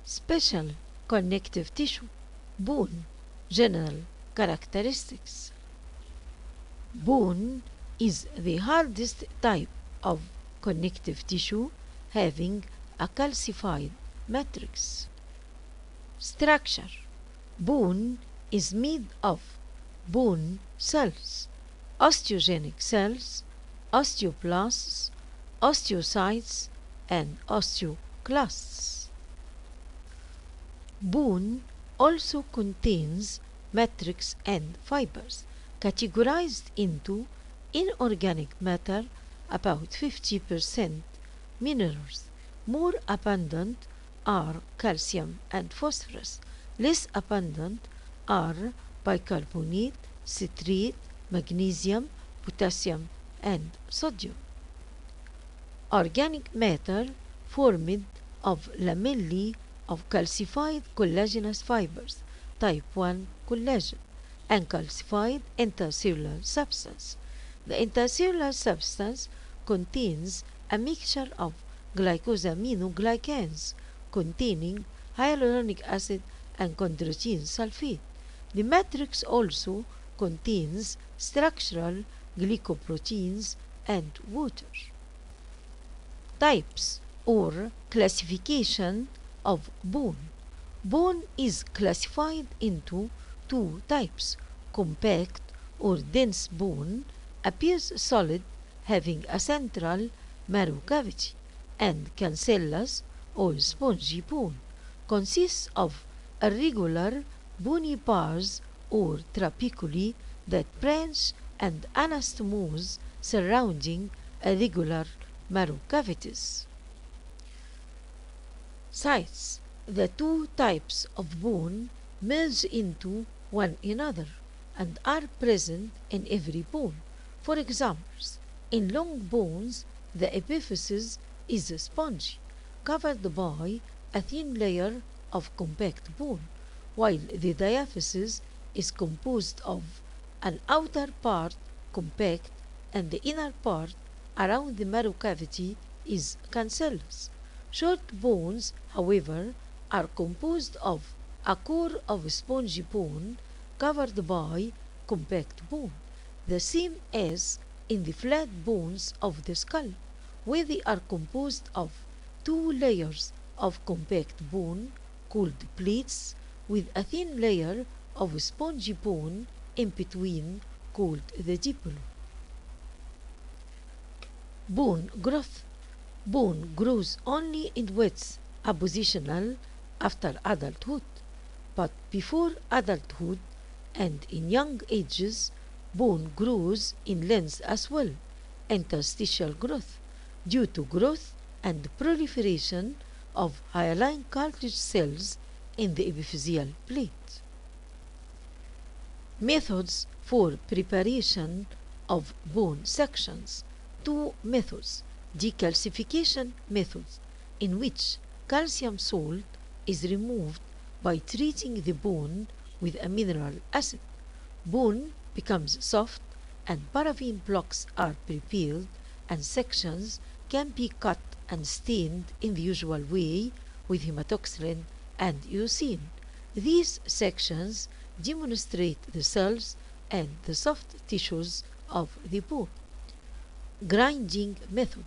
Special connective tissue. Bone. General characteristics. Bone is the hardest type of connective tissue having a calcified matrix. Structure. Bone is made of bone cells, osteogenic cells, osteoblasts, osteocytes, and osteoclasts. Bone also contains matrix and fibers, categorized into inorganic matter, about 50%, minerals. More abundant are calcium and phosphorus. Less abundant are bicarbonate, citrate, magnesium, potassium, and sodium. Organic matter formed of lamellae of calcified collagenous fibers, type 1 collagen, and calcified intercellular substance. The intercellular substance contains a mixture of glycosaminoglycans containing hyaluronic acid and chondroitin sulfate. The matrix also contains structural glycoproteins and water. Types or classification of bone. Bone is classified into two types. Compact or dense bone appears solid, having a central marrow cavity, and cancellous or spongy bone consists of irregular bony bars or trabeculae that branch and anastomose surrounding irregular marrow cavities. Sites. The two types of bone merge into one another and are present in every bone. For examples, in long bones, the epiphysis is spongy, covered by a thin layer of compact bone, while the diaphysis is composed of an outer part compact and the inner part around the marrow cavity is cancellous. Short bones, however, are composed of a core of spongy bone covered by compact bone, the same as in the flat bones of the skull, where they are composed of two layers of compact bone called plates with a thin layer of spongy bone in between called the dipolo. Bone growth. Bone grows only in width appositional after adulthood, but before adulthood and in young ages, bone grows in length as well, interstitial growth, due to growth and proliferation of hyaline cartilage cells in the epiphyseal plate. Methods for preparation of bone sections. Two methods. Decalcification methods, in which calcium salt is removed by treating the bone with a mineral acid. Bone becomes soft and paraffin blocks are prepared and sections can be cut and stained in the usual way with hematoxylin and eosin. These sections demonstrate the cells and the soft tissues of the bone. Grinding method,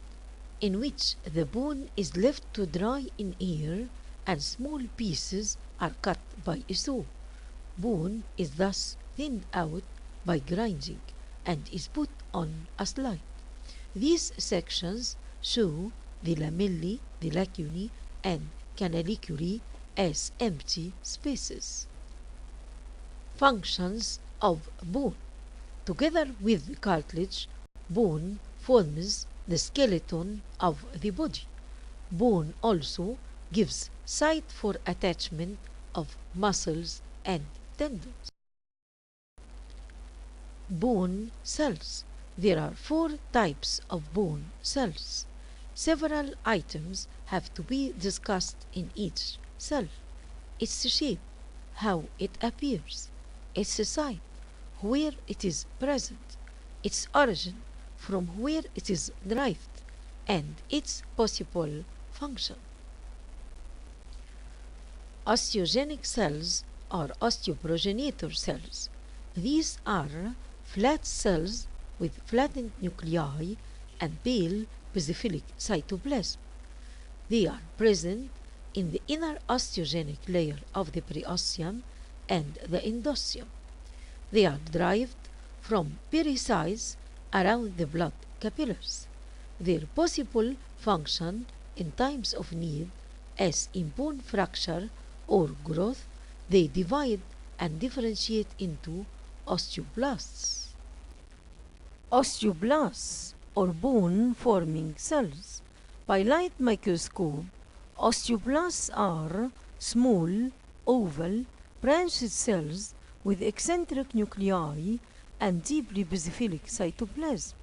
in which the bone is left to dry in air and small pieces are cut by a saw. Bone is thus thinned out by grinding and is put on a slide. These sections show the lamellae, the lacunae, and canaliculi as empty spaces. Functions of bone. Together with cartilage, bone forms the skeleton of the body. Bone also gives site for attachment of muscles and tendons. Bone cells. There are 4 types of bone cells. Several items have to be discussed in each cell. Its shape, how it appears, its site, where it is present, its origin, from where it is derived, and its possible function. Osteogenic cells are osteoprogenitor cells. These are flat cells with flattened nuclei and pale basophilic cytoplasm. They are present in the inner osteogenic layer of the periosseum and the endosseum. They are derived from pericytes around the blood capillaries. Their possible function in times of need, as in bone fracture or growth, they divide and differentiate into osteoblasts. Osteoblasts, or bone-forming cells. By light microscope, osteoblasts are small, oval, branched cells with eccentric nuclei and deeply basophilic cytoplasm,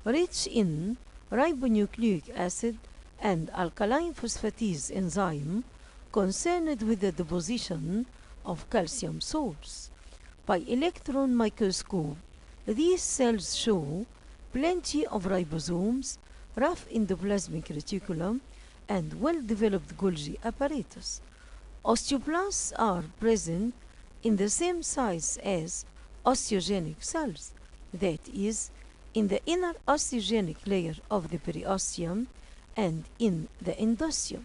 rich in ribonucleic acid and alkaline phosphatase enzyme concerned with the deposition of calcium salts. By electron microscope, these cells show plenty of ribosomes, rough endoplasmic reticulum, and well-developed Golgi apparatus. Osteoblasts are present in the same size as osteogenic cells, that is, in the inner osteogenic layer of the periosseum and in the endosseum.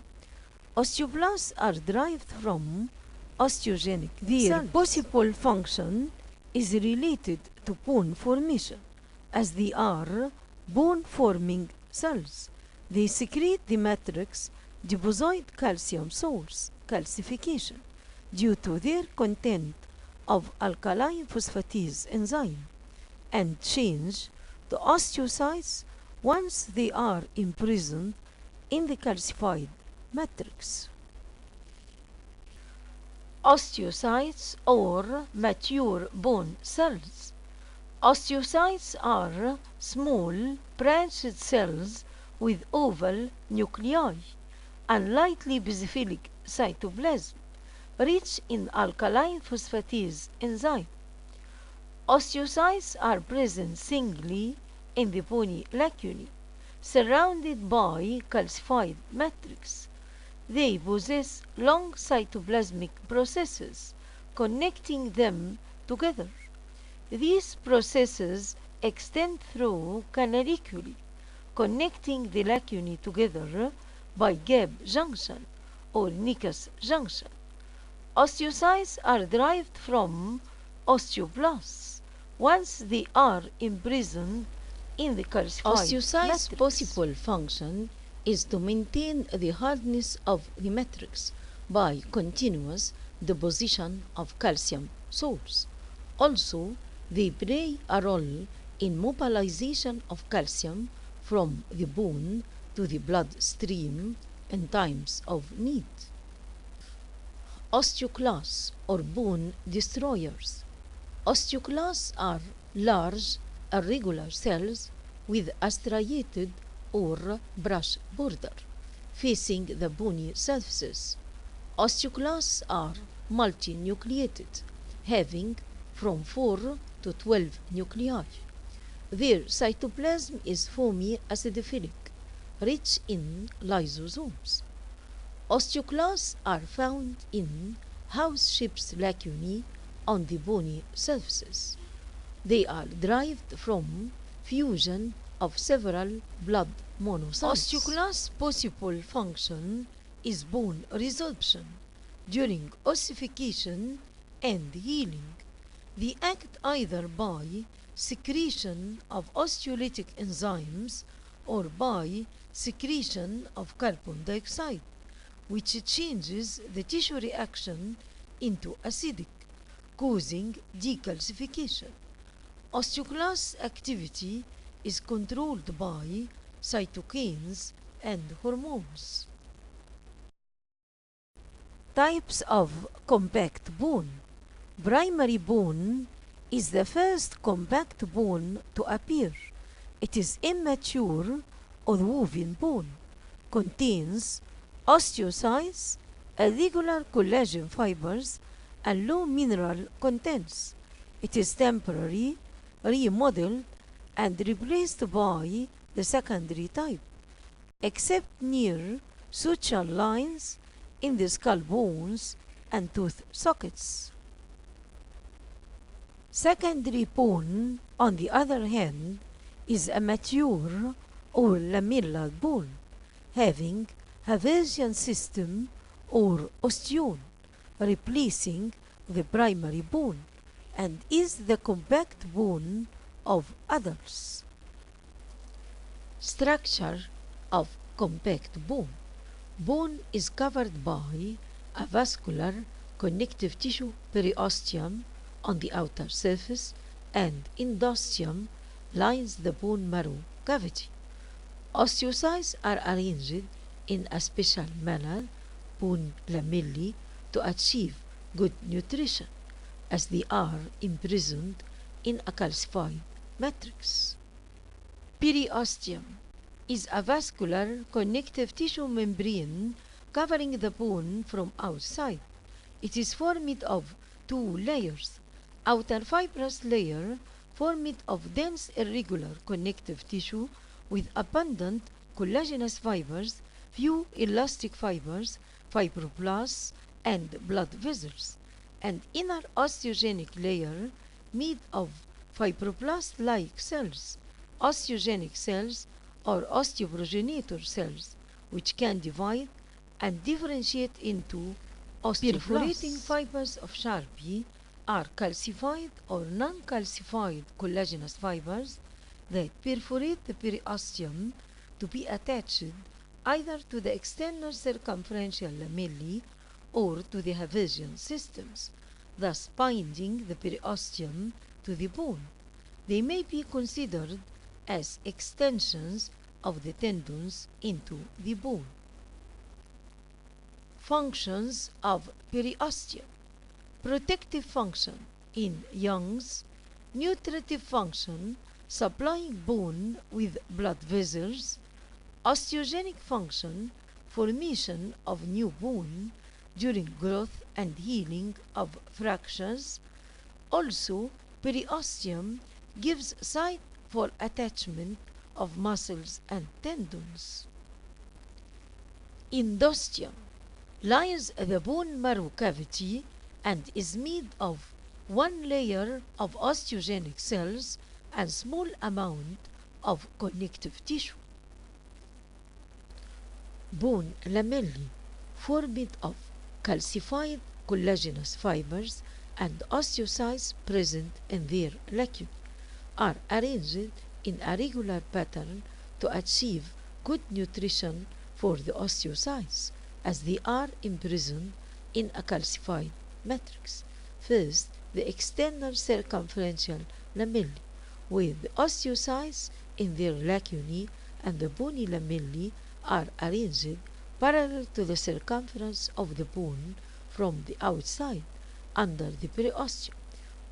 Osteoblasts are derived from osteogenic cells. Their possible function is related to bone formation, as they are bone-forming cells. They secrete the matrix deposit calcium salts, calcification, due to their content of alkaline phosphatase enzyme, and change the osteocytes once they are imprisoned in the calcified matrix. Osteocytes or mature bone cells. Osteocytes are small branched cells with oval nuclei and lightly basophilic cytoplasm, rich in alkaline phosphatase enzyme. Osteocytes are present singly in the bony lacunae, surrounded by calcified matrix. They possess long cytoplasmic processes connecting them together. These processes extend through canaliculi, connecting the lacunae together by gap junction or Nicus junction. Osteocytes are derived from osteoblasts once they are imprisoned in the calcified Osteocytes' matrix. possible function is to maintain the hardness of the matrix by continuous deposition of calcium salts. Also, they play a role in mobilization of calcium from the bone to the bloodstream in times of need. Osteoclasts or bone destroyers. Osteoclasts are large, irregular cells with a striated or brush border facing the bony surfaces. Osteoclasts are multinucleated, having from 4 to 12 nuclei. Their cytoplasm is foamy acidophilic, rich in lysosomes. Osteoclasts are found in house-shaped lacunae on the bony surfaces. They are derived from fusion of several blood monocytes. Osteoclast's possible function is bone resorption during ossification and healing. They act either by secretion of osteolytic enzymes or by secretion of carbon dioxide, which changes the tissue reaction into acidic, causing decalcification. Osteoclast activity is controlled by cytokines and hormones. Types of compact bone. Primary bone is the first compact bone to appear. It is immature or woven bone, contains osteocytes, irregular collagen fibers, and low mineral contents. It is temporarily remodeled and replaced by the secondary type, except near suture lines in the skull bones and tooth sockets. Secondary bone, on the other hand, is a mature or lamellar bone, having Havasian system or osteon, replacing the primary bone, and is the compact bone of adults. Structure of compact bone. Bone is covered by a vascular connective tissue periosteum on the outer surface, and endosteum lines the bone marrow cavity. Osteocytes are arranged in a special manner, bone lamellae, to achieve good nutrition, as they are imprisoned in a calcified matrix. Periosteum is a vascular connective tissue membrane covering the bone from outside. It is formed of two layers. Outer fibrous layer formed of dense irregular connective tissue with abundant collagenous fibers, few elastic fibers, fibroblasts, and blood vessels, and inner osteogenic layer made of fibroblast-like cells, osteogenic cells, or osteoprogenitor cells, which can divide and differentiate into osteoblasts. Perforating fibers of Sharpie are calcified or non-calcified collagenous fibers that perforate the periosteum to be attached either to the external circumferential lamellae or to the Havasian systems, thus binding the periosteum to the bone. They may be considered as extensions of the tendons into the bone. Functions of periosteum. Protective function in youngs, nutritive function supplying bone with blood vessels, osteogenic function, formation of new bone during growth and healing of fractures. Also, periosteum gives site for attachment of muscles and tendons. Endosteum lies the bone marrow cavity and is made of one layer of osteogenic cells and small amount of connective tissue. Bone lamellae formed of calcified collagenous fibers and osteocytes present in their lacunae are arranged in a regular pattern to achieve good nutrition for the osteocytes, as they are imprisoned in a calcified matrix. First, the external circumferential lamellae, with the osteocytes in their lacunae, and the bony lamellae are arranged parallel to the circumference of the bone from the outside under the periosteum.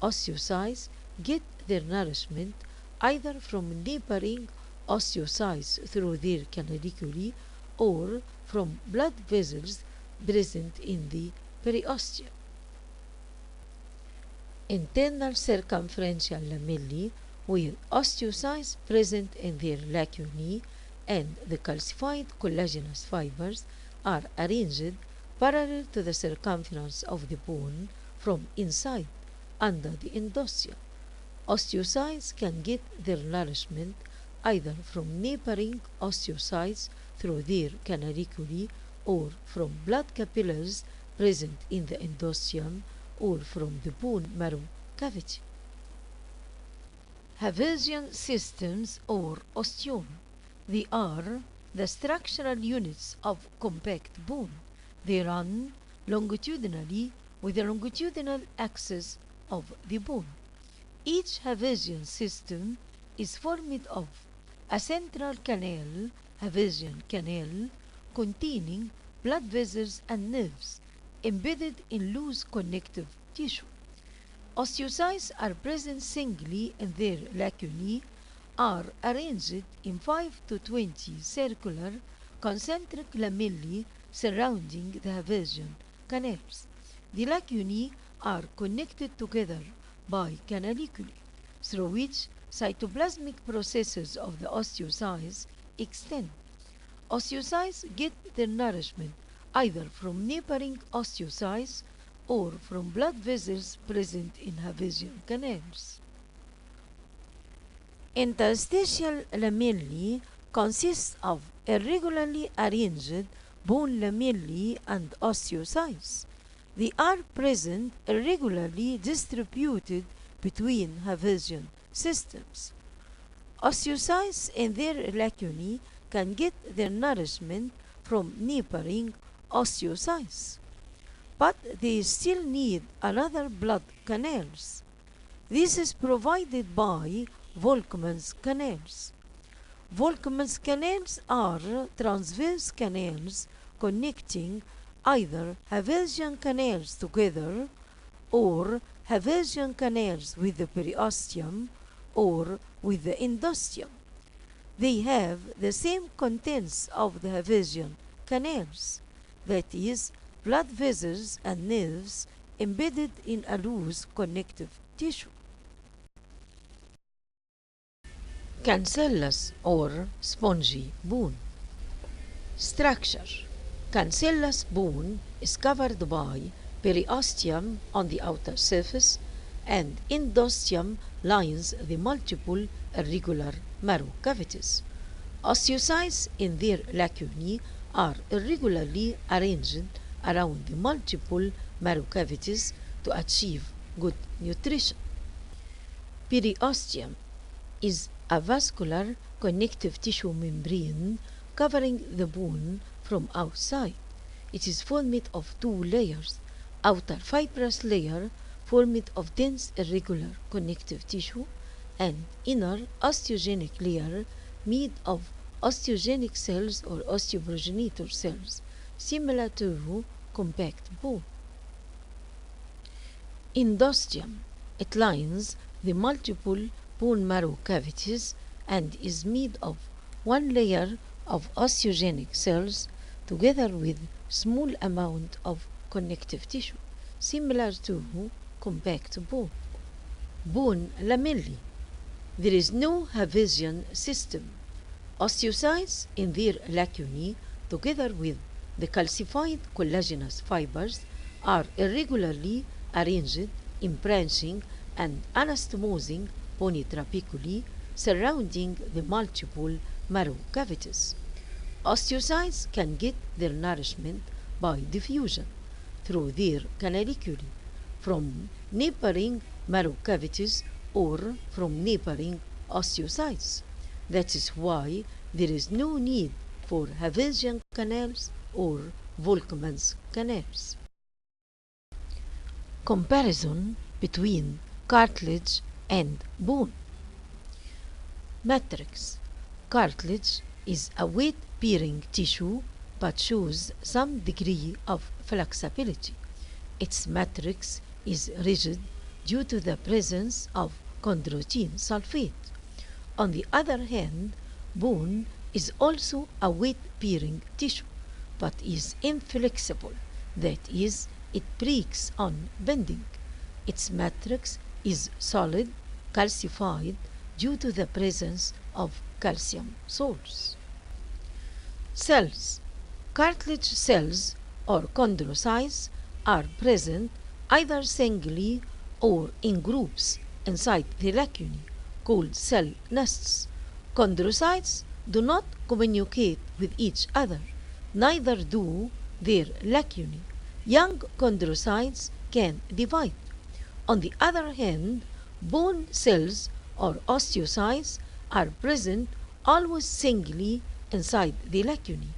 Osteocytes get their nourishment either from neighboring osteocytes through their canaliculi or from blood vessels present in the periosteum. Internal circumferential lamellae, with osteocytes present in their lacunae, and the calcified collagenous fibers are arranged parallel to the circumference of the bone from inside under the endosteum. Osteocytes can get their nourishment either from neighboring osteocytes through their canaliculi or from blood capillaries present in the endosteum or from the bone marrow cavity. Havasian systems or osteon. They are the structural units of compact bone. They run longitudinally with the longitudinal axis of the bone. Each Havasian system is formed of a central canal, Havasian canal, containing blood vessels and nerves embedded in loose connective tissue. Osteocytes are present singly in their lacunae, are arranged in 5 to 20 circular concentric lamellae surrounding the Havasian canals. The lacunae are connected together by canaliculi, through which cytoplasmic processes of the osteocytes extend. Osteocytes get their nourishment either from neighboring osteocytes or from blood vessels present in Haversian canals. Interstitial lamellae consists of irregularly arranged bone lamellae and osteocytes. They are present irregularly distributed between Haversian systems. Osteocytes in their lacunae can get their nourishment from neighboring osteocytes, but they still need another blood canals. This is provided by Volkmann's canals. Volkmann's canals are transverse canals connecting either Haversian canals together or Haversian canals with the periosteum or with the endosteum. They have the same contents of the Haversian canals, that is, blood vessels and nerves embedded in a loose connective tissue. Cancellous or spongy bone. Structure. Cancellous bone is covered by periosteum on the outer surface, and endosteum lines the multiple irregular marrow cavities. Osteocytes in their lacunae are irregularly arranged around the multiple marrow cavities to achieve good nutrition. Periosteum is a vascular connective tissue membrane covering the bone from outside. It is formed of two layers: outer fibrous layer formed of dense irregular connective tissue, and inner osteogenic layer made of osteogenic cells or osteoprogenitor cells, similar to compact bone. Endosteum. It lines the multiple bone marrow cavities and is made of one layer of osteogenic cells together with small amount of connective tissue, similar to compact bone. Bone lamellae. There is no Haversian system. Osteocytes in their lacunae, together with the calcified collagenous fibers, are irregularly arranged in branching and anastomosing bony trabeculae surrounding the multiple marrow cavities. Osteocytes can get their nourishment by diffusion through their canaliculi from neighboring marrow cavities or from neighboring osteocytes. That is why there is no need for Haversian canals or Volkmann's canals. Comparison between cartilage and bone. Matrix. Cartilage is a weight-bearing tissue but shows some degree of flexibility. Its matrix is rigid due to the presence of chondroitin sulfate. On the other hand, bone is also a weight-bearing tissue but is inflexible, that is, it breaks on bending. Its matrix is solid, calcified due to the presence of calcium salts. Cells. Cartilage cells or chondrocytes are present either singly or in groups inside the lacunae, called cell nests. Chondrocytes do not communicate with each other, neither do their lacunae. Young chondrocytes can divide. On the other hand, bone cells or osteocytes are present always singly inside the lacunae.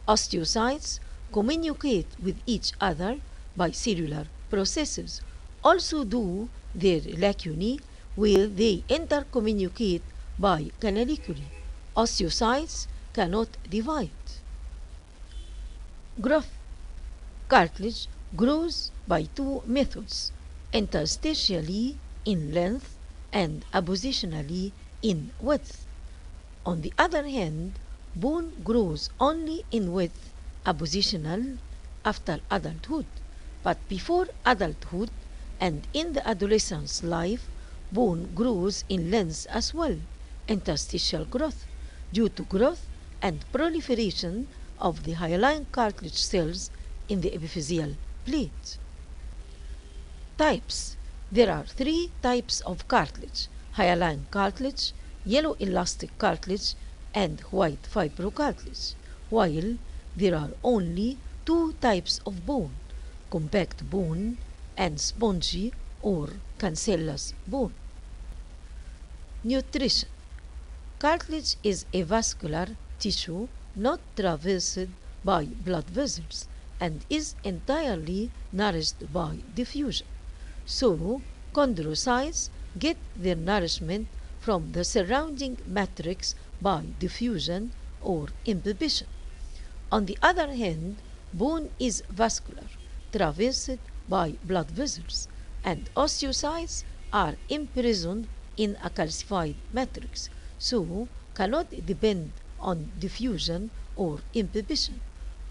Osteocytes communicate with each other by cellular processes, also do their lacunae, where they intercommunicate by canaliculi. Osteocytes cannot divide. Growth. Cartilage grows by two methods: interstitially in length and appositionally in width. On the other hand, bone grows only in width, appositional, after adulthood, but before adulthood and in the adolescent's life, bone grows in length as well, interstitial growth, due to growth and proliferation of the hyaline cartilage cells in the epiphyseal plate. Types. There are 3 types of cartilage: hyaline cartilage, yellow elastic cartilage, and white fibrocartilage, while there are only 2 types of bone: compact bone and spongy or cancellous bone. Nutrition. Cartilage is a vascular tissue not traversed by blood vessels and is entirely nourished by diffusion. So, chondrocytes get their nourishment from the surrounding matrix by diffusion or imbibition. On the other hand, bone is vascular, traversed by blood vessels, and osteocytes are imprisoned in a calcified matrix, so cannot depend on diffusion or imbibition.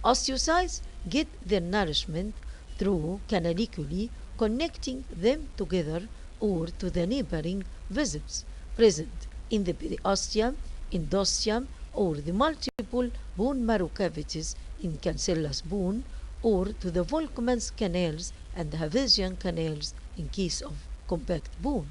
Osteocytes get their nourishment through canaliculi connecting them together or to the neighboring vessels present in the periosteum, endosteum, or the multiple bone marrow cavities in cancellous bone, or to the Volkmann's canals and Havesian canals in case of compact bone.